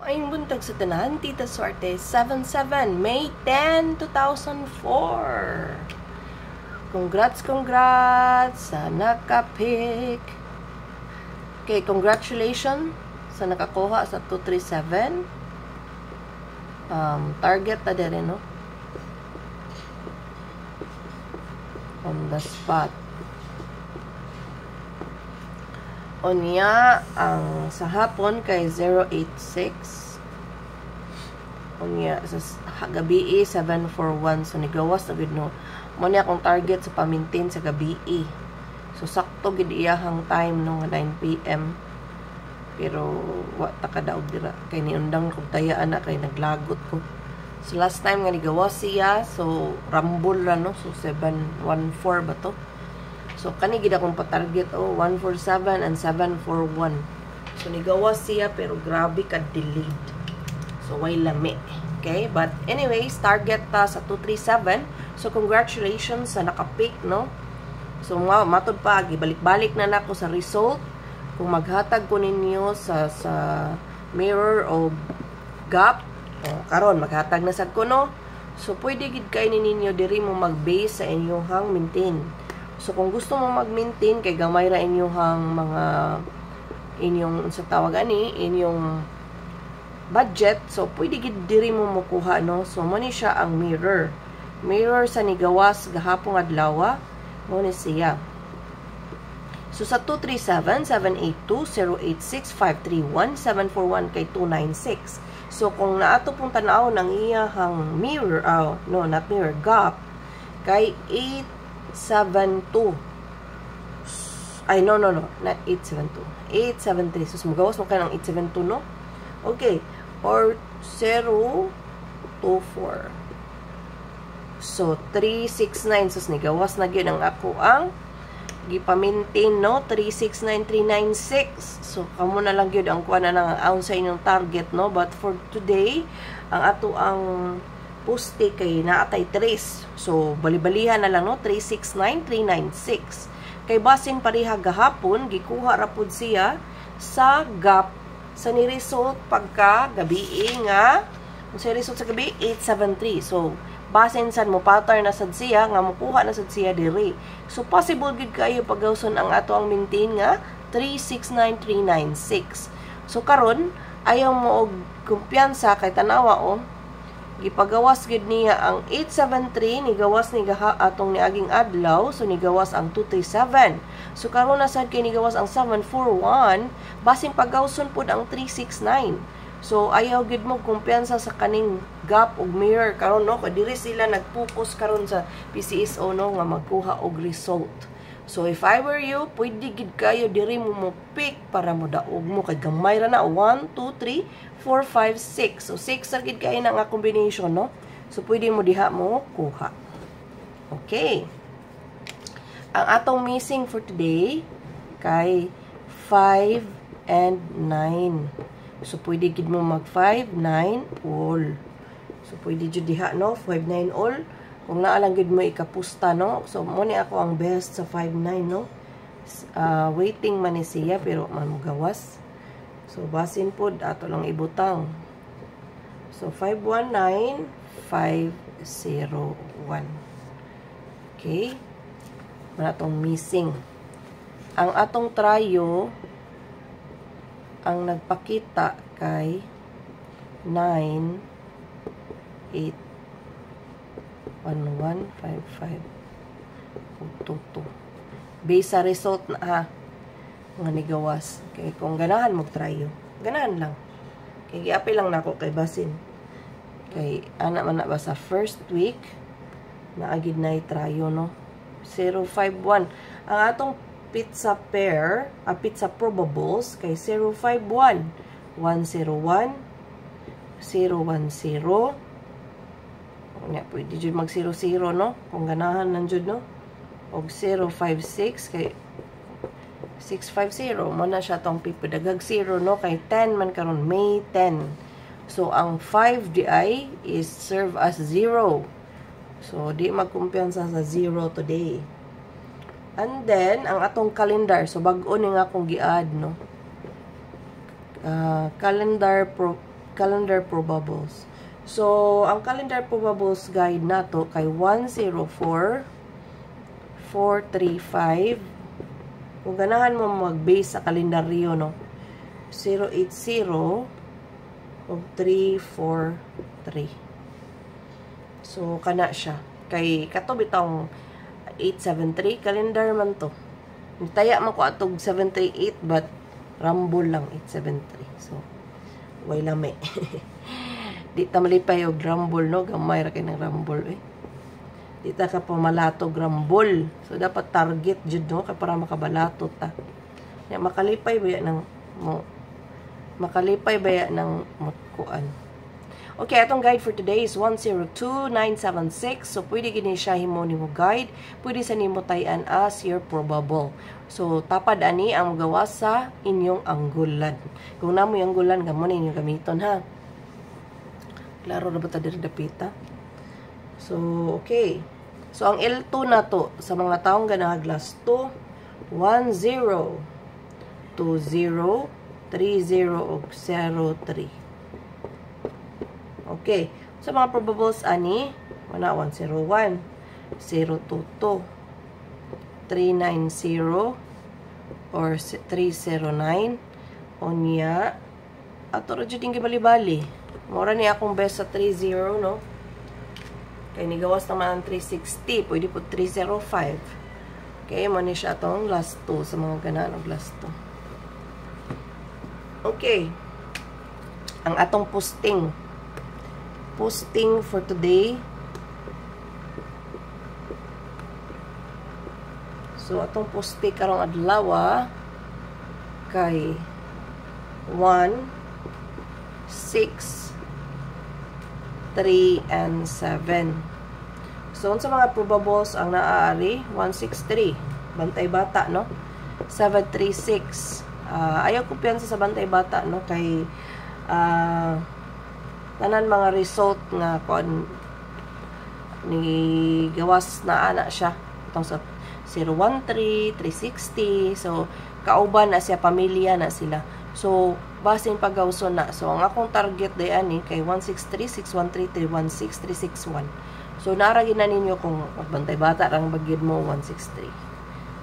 Ayong buntag sa tanan, Tita Swerte, 77, May 10, 2004. Congrats sa nakapick. Okay, congratulations sa nakakuha sa 237. Target na din, no? On the spot. Unya, ang sa hapon kay 086. Unya, sa gabi 741. So, nigawas na gud no. Muna akong target sa pamintin sa gabi. So, sakto gid iyahang time no, 9 p.m. Pero, wata ka daog dira. Kay niundang kong tayaan na, kay naglagot ko. So, last time nga nigawas siya. So, rumble na no. So, 714 ba to? So, kani gid akong pa-target 147 and 741. So, nigawas siya pero grabe ka delayed. So, way lami. Okay? But anyways, target ta sa 237. So, congratulations sa nakapick, no? So, matod pa, gibalik-balik na nako sa result. Kung maghatag ko ninyo sa mirror o gap, karon maghatag na sad ko, no? So, pwede gid kay ninyo diri mo mag-base sa inyong maintain. So, kung gusto mo mag-maintain, kay gamay ra inyong sa tawag inyong budget, so, pwede gid diri mo makuha, no? So, muna siya ang mirror. Mirror sa nigawas gahapong adlaw, muna siya. So, sa 237, 782, 086, 531, 741, kay 296. So, kung naato pong tanaw ng iyahang mirror, no, not mirror, gap, kay 872. Ay, no. Not 872. 873. So, magawas mo kayo ng 872, no? Okay. Or 024. So, 369. So, nigawas na yun ang ako ang gipamintin, no? 369396. So, kamo na lang yun ang kuha na lang ang sa inyong target, no? But for today, ang ato ang poste kay naatay 3. So, balibalihan na lang, no? 369396. Kay basin pariha gahapon, gikuha rapod siya sa gap sa ni-result pagka gabi nga. Sa result sa gabi, 873. So, basin sad mo pattern na sad siya, nga mukuha na sad siya diri. So, possible gid kayo pagawson ang ato ang maintain nga 369396. So, karon ayaw mo og kumpiyansa kay tanawa, gipagawas gid niya ang 873, nigawas ni atong niaging adlaw, so nigawas ang 237. So karon na sad kay nigawas ang 741, basin pagawson pud ang 369. So ayaw gid mo kumpiyansa sa kaning gap ug mirror karon, no? Kay diri sila nag-focus karon sa PCSO, no, nga magkuha og result. So, if I were you, pwede gid kayo diri mo pick para mo daog mo kay gamay ra na 1, 2, 3, 4, 5, 6. So, 6 ra gid kayo na nga combination, no? So, pwede mo diha mo kuha. Okay. Ang atong missing for today kay 5 and 9. So, pwede gid mo mag 5, 9, all. So, pwede jud diha, no? 5, 9, all. Kung naalang gid mo ikapusta, no? So, muna ako ang best sa 5-9, no? Waiting man ni siya, pero mamugawas. So, basin po, ato lang ibutang. So, 519, 501. Okay? Wala itong missing. Ang atong tryo, ang nagpakita kay 9, 8, 1155 22. Base sa result na nga nigawas. Kay kung ganahan mo tryo, ganahan lang. Kay giapil lang nako kay basin. Kay ana man na ba sa first week na agid na tryo, no? 051. Ang atong pizza pair, pizza probables kay 051, 101, 010. Nga, pwede dyan mag 00, no? Kung ganahan nandiyon, no? Og 056 kay 650 mo na siya tong pipadagag 0, no? Kay 10 man karon, May 10. So ang 5 di is serve as 0. So di magkumpiyansa sa 0 today. And then ang atong calendar, so bag-o ni nga akong gi-add, no? Calendar calendar probables. So, ang calendar probables guide nato kay 104,435. Kung ganahan mo mag-base sa kalendaryo, no? 080 o 343. So, kana siya. Kay kato bitong 873 calendar man to. Nitaya man ko atog 738 but rambol lang 873. So, way lami. Di ta malipay og rambol, no? Gamay ra kay ng rambol eh. Di ta ka pamalato rambol. So dapat target jud, no, kay para makabalato ta. Ya makalipay ba ng kuan. Okay, atong guide for today is 102976. So, pwede gini siya himo nimo guide. Pwede sa nimo tayan as your probable. So, tapad ani ang gawas sa inyong anggulan. Kung namo yung anggulan, gamon ninyo gamiton, ha? Klaro na ba ta diri dapita? So, okay. So, ang L2 na to, sa mga taong ganahaglas to, 10, 20, 30, o 03. Okay. Sa mga probables ani, 101, 022, 390, or 309, onya, ato ra jud ding gibali-bali. Mura ni akong best sa 30, no? Kaya nigawas naman ang 360. Pwede po 305. Okay, mo ni siya itong last 2 sa mga ganaan ng last 2. Okay. Ang atong posting. Posting for today. So, atong posting karong adlaw kay 1, 6, 3, and 7. So, sa mga probables ang naaari, 163. Bantay bata, no? 736. Ayaw ko piyansa sa bantay bata, no? Kay, tanan mga result nga kon ni gawas na ana siya. Itong sa 013, 360. So, kauban na siya, pamilya na sila. So, basin pagawson na. So, ang akong target dayan ni kay 163, 613, 316, 361. So, naragin na ninyo kung magbantay bata rang bagyod mo 163.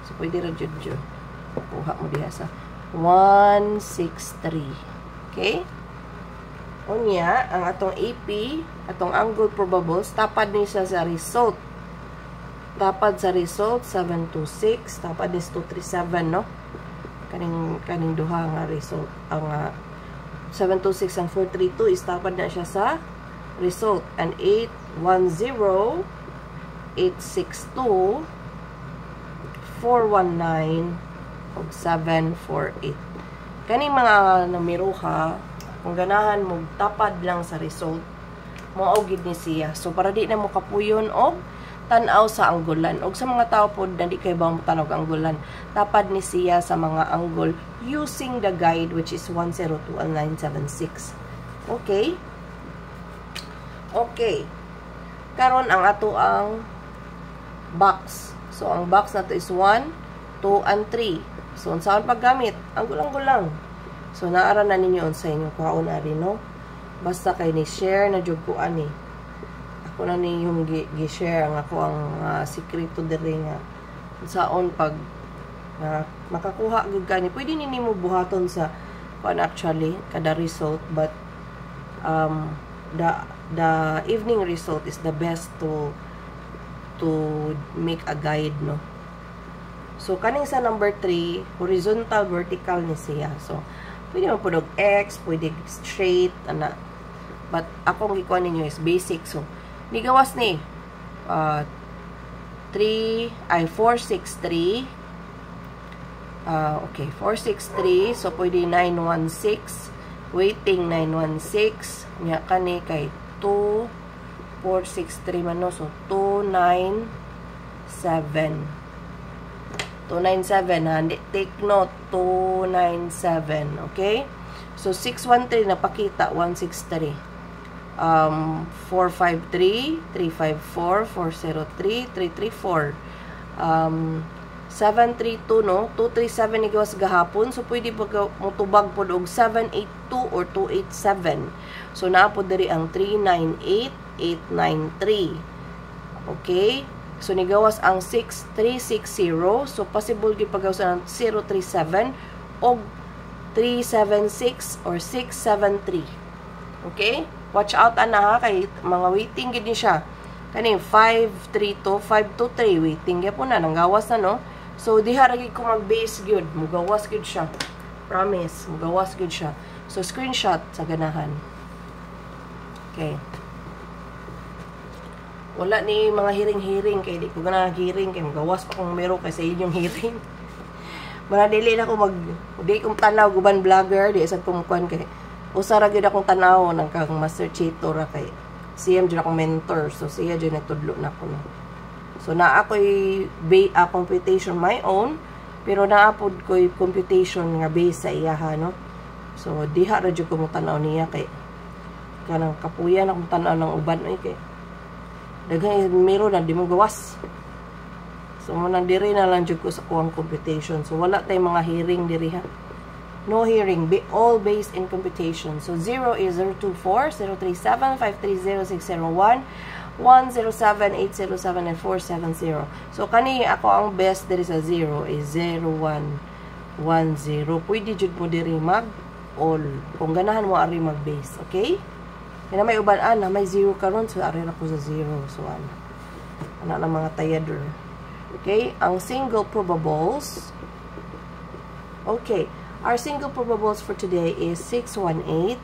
So, pwede ra jud. Kuha mo diha sa 163. Okay? Unya, ang atong AP, atong angle probables, tapad ni siya sa result. Tapad sa result, 726. Tapad is 237, no? Kaning duha nga result. Ang 726 and 432 is tapad na siya sa result. And 810, 862, 419, ug 748. Kaning mga namiruha, kung ganahan mo tapad lang sa result, mo gid ni siya. So para di na mo kapuyon og tan-aw sa anggulan. Og sa mga tao po na di kay bang tanog anggulan, tapad ni siya sa mga angle using the guide which is 102 and 976. Okay? Okay. Karon ang ato ang box. So ang box nato is 1, 2, and 3. So unsaon paggamit? Anggulang lang. So naara na ninyo sa inyong kuhaon ari, no? Basta kay ni share na jud ko ani. Ako na ninyong gi-share ang ako ang sikreto diri nga saon pag makakuha gud kani. Pwede ni nimo buhaton sa actually kada result, but the evening result is the best to make a guide, no? So kaning sa number 3, horizontal, vertical ni siya. So pwede mo pud og X, pwede straight ana. But akong gikuan ninyo is basic. So nigawas ni 463. Okay, 463. So pwede 916. Waiting 916. Nya kani kay 2 463 man, no? So 297. 297, ha? Take note, 297, okay? So, 613 napakita, 163. 453, 354, 403, 334. 732, no? 237 igawas gahapon. So, pwede mutubag po og 782 or 287. So, naapod diri ang 398,893. Okay? So, nigawas ang 6360. So, possible gipagawas ng 037 o 376 or 673. Okay? Watch out ana ha, kay mga waiting gid ni siya. Kani 532, 523 waiting gyud po na nanggawas na no. So diha ra gid ko mag-base gyud, mugawas gyud siya. Promise, mugawas gyud siya. So screenshot sa ganahan. Okay. Wala ni mga hiring-hiring kay di ko gana hiring kay mugawas pa kung meron kay sa inyong hiring. Manadili na ko di kong tanaw guban vlogger di sa kumukuan kay usara gyud akong tanaw nang kang Master Chito ra kay siya gyud akong mentor, so siya gyud nagtudlo na ko no. So naa ko'y computation my own, pero naapod ko'y computation nga base sa iya ha no. So diha ra gyud ko mo tanaw niya kay kanang kapuyan akong tanaw ng uban ay kay daghan meron na di mo gawas. So mo nang diri na lang jud ko sa kuang computation. So wala tay mga hearing diri ha. No hearing, all based in computation. So 0 is 024, 037, 530, 601, 107, 807, and 470. So kani ako ang best diri sa 0 is 0110. Pwede jud mo diri mag all. Kung ganahan mo ari mag base, okay? Kaya may uban na may 0 karon, so ari na ko sa 0. So ana na mga tayador. Okay, ang single probables. Okay. Our single probables for today is 618,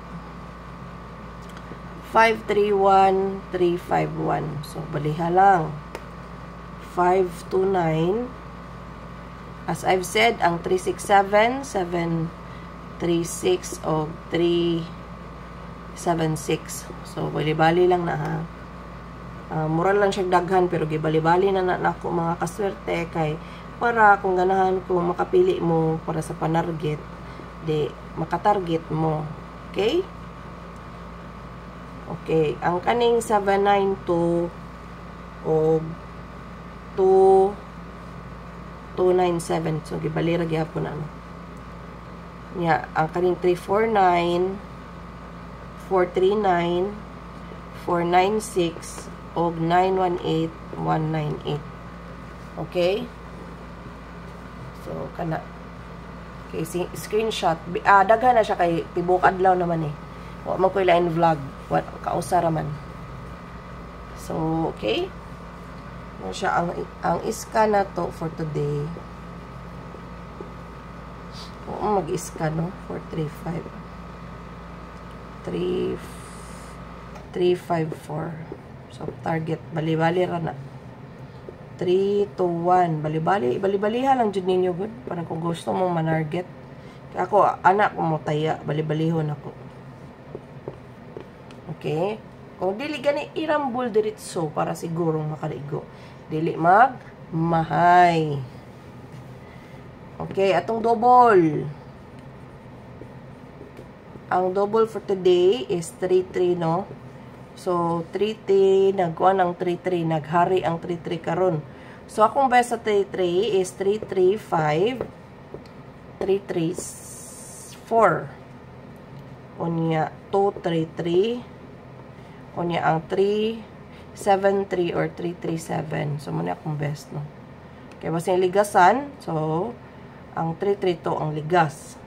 531, 351. So, baliha lang. 529. As I've said, ang 367, 736, o 376. So, bali-bali lang na ha. Mura lang siyang daghan, pero gibali-bali na ako mga kaswerte kay para kung ganahan ko makapili mo para sa panarget, di makatarget mo. Okay? Okay. Ang kaning 792 o 2297. So, gibalira gyapon na. Yeah, ang kaning 349, 439, 496, o 918, 198. Okay? So, kana. Okay, screenshot. Daghan na siya kay tibok adlaw naman eh. Wa man ko ilain vlog. Wa kausara man. So, okay. Mo siya ang iska na to for today. Oo, mag-iska no for 354. So, target bali-bali ra na. 3 to 1. Bali-baliha lang dyan ninyo, good. Parang kung gusto mong manarget. Ako, anak ko mo taya. Bali-balihon ako. Okay? Kung dili gani irambol diritso para sigurong makaligo. Dili mahay. Okay, atong double. Ang double for today is 3-3, no? So, 3-3, nagkuha ng 3-3, naghari ang 3-3 karon. So, akong best sa 3-3 is 3-3-5, 3-3-4. Unya, 2-3-3. Unya, ang 3-7-3 or 3-3-7. So, muna akong best, no? Kaya basta yung ligasan. So, ang 3-3 to ang ligas.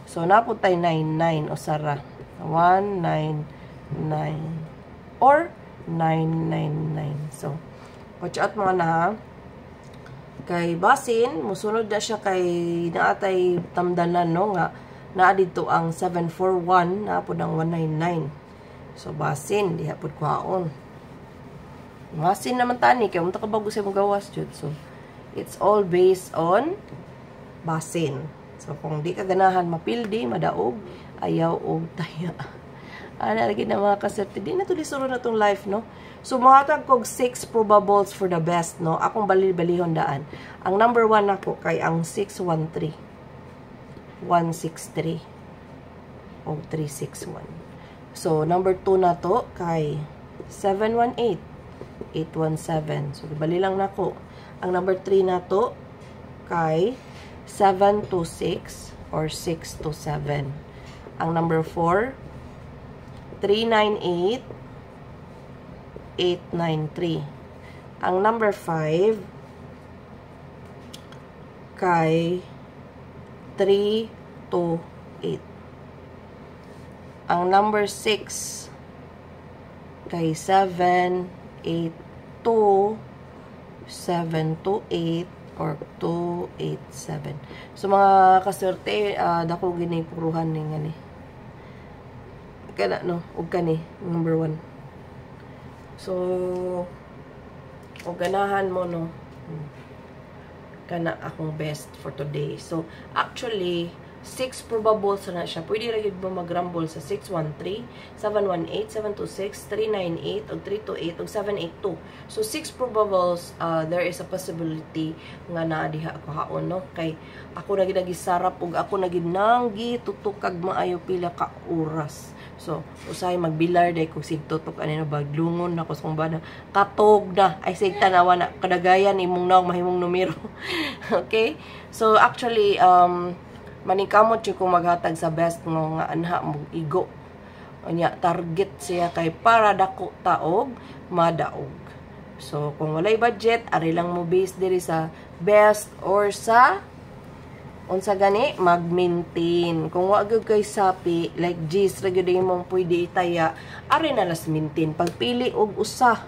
So, napod tayo 9-9 o sara. 1-9-9. Or 999. So, watch out mga na. Kay basin, musunod na siya kay naatay tamdanan no nga naa dito ang 741 na po ng 199. So, basin diha pud kwaon. Basin naman tani kay unta ka bago sa mong gawas jud. So, it's all based on basin. So, kung di ka ganahan mapildi, madaog, ayaw og taya. Ana lagi na mga kaserte. Di na to lisuro na tong life, no? So, mahatag kog 6 probables for the best, no? Akong bali-balihon daan. Ang number 1 ako kay ang 613. 163. O 361. So, number 2 na to kay 718. 817. So, bali lang na ko. Ang number 3 na to kay 726 or 627. Ang number 4 398, 893. Ang number 5 kay 328. Ang number 6 kay 782, 728 or 287. So mga kaswerte, dako gini puruhan ni ngani. Kana no, ug kani number 1. So o ganahan mo no, kana akong best for today. So actually 6 probables na siya. Pwede ra gyud mo mag-rumble sa 613, 718, 726, 398 ug 328 ug 782. So 6 probables, there is a possibility nga naa diha ako haon no, kay ako na gid gisarap ug ako na gid nanggi tutok kag maayo pila ka oras. So usay magbilar day kung sigtutok ani no baglungon na ko sa kumbana katog na ay sig tanawa na kadagayan imong naong mahimong numero. Okay, so actually maningkamot yung kung maghatag sa best mo nga anha mo igo. Anya target siya kay para dako taog madaog. So kung walay budget, ari lang mo base diri sa best or sa unsa gani mag-maintain. Kung wa gyud kay sapi like G's ra gyud imong pwede itaya, ari na las maintain. Pagpili og usa.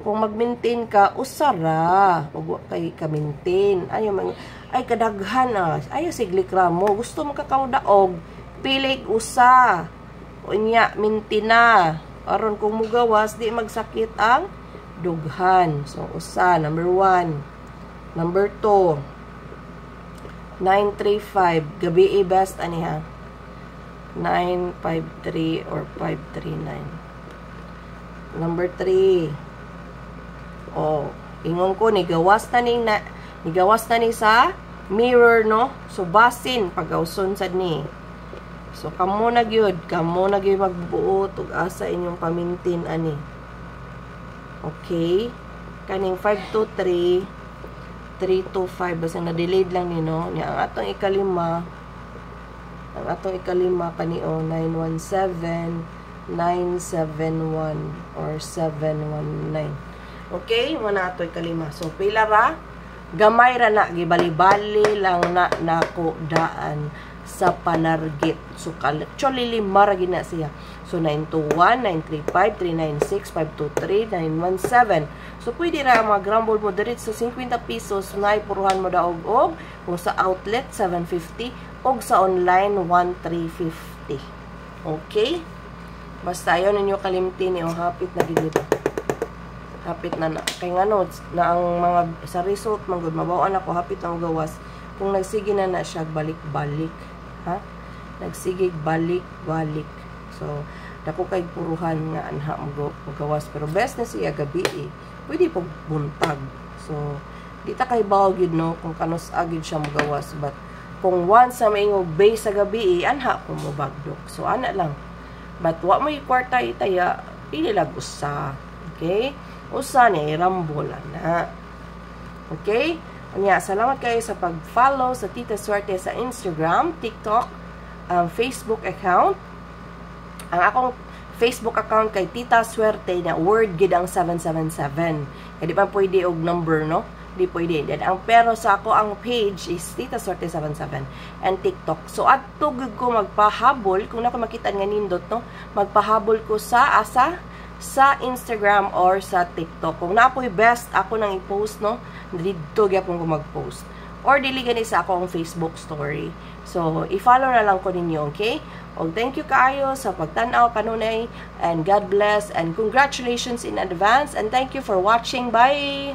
Kung mag-maintain ka, usa ra. Ug wa kay ka-maintain. Ay kadaghan ayo siglik ra mo gusto mo kakaudaog pilig usa unya mintina aron kung mugawas di magsakit ang dughan. So usa number 1. Number 2 935 gabi best ani ha 953 or 539. Number 3 ingon ko ni gawas na ni sa mirror no, so basin pagauson sad ni. So kamo na gyud magbuot ug asa inyong pamintin ani. Okay, kaning 523 325 basta na delayed lang ni no, ni ang atong ikalima kani 917 971 or 719. Okay, wala ato ikalima. So pila ra? Gamay ra na gibali-bali lang na nako daan sa panargit. So actually 5 ra gina siya. So 921, 935, 396, 523, 917. So pwede ra mag-rumble mo diretso 50 pesos na ipuruhan mo daog og kung sa outlet 750 og sa online 1350. Okay? Basta ayon ninyo kalimtin o hapit na gid hapit na kay ngano na ang mga sa result manggod mabawaan ako hapit na gawas kung nagsige na siya balik-balik ha nagsige balik-balik. So dako kay puruhan nga anha mo gawas pero best na siya gabi pwede pag buntag. So di ta kay bawo gyud no kung kanos agid siya mo gawas but kung once sa maingog base sa gabi anha ko mo bagdok. So ana lang but wa mo kwarta itaya pili lag usa. Okay, usa ni rambola na. Okay? Unya, salamat kayo sa pag-follow sa Tita Swerte sa Instagram, TikTok, Facebook account. Ang akong Facebook account kay Tita Swerte na word gid ang 777. Kaya di pa pwede og number, no? Di pwede. Pero sa ako, ang page is Tita Swerte 77 and TikTok. So, adto gud ko magpahabol, kung ako makita nga nindot, no? Magpahabol ko sa Instagram or sa TikTok. Kung naapoy best ako nang i-post, no? Dito gyapon ko mag-post. Or dili gani sa ako ang Facebook story. So, i-follow na lang ko ninyo, okay? O thank you kaayo sa pagtanaw kanunay and God bless and congratulations in advance and thank you for watching. Bye!